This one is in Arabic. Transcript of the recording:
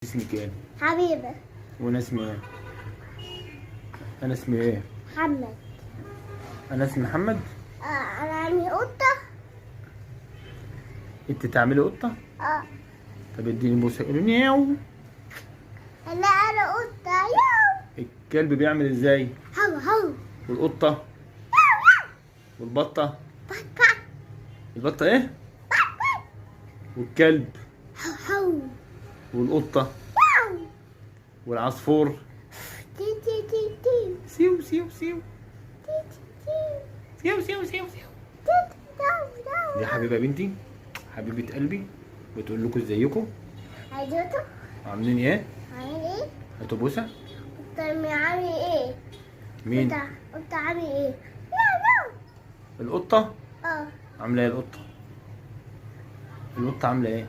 اسمك ايه؟ حبيبي. وانا اسمي ايه؟ انا اسمي ايه؟ محمد. انا اسمي محمد. انا عندي قطة. انت تعملي قطة؟ اه. طب اديني بوسه، قولي نياو. لا انا قطة. ياو. الكلب بيعمل ازاي؟ هو هو. والقطة؟ ياو ياو. والبطة؟ بكا. البطة ايه؟ والكلب؟ هو هو. والقطة؟ ياو. والعصفور؟ تي تي تي تي. سيو سيو سيو تي تي تي. سيو سيو سيو سيو. تي تي. ياو ياو. دي حبيبة بنتي، حبيبة قلبي، بتقول لكم ازيكم؟ عايزته. عاملين ايه؟ عامل ايه؟ هاتوا بوسة. قطة عامل ايه؟ مين؟ قطة عامل ايه؟ ياو ياو. القطة؟ اه. عاملة ايه القطة؟ القطة عاملة ايه؟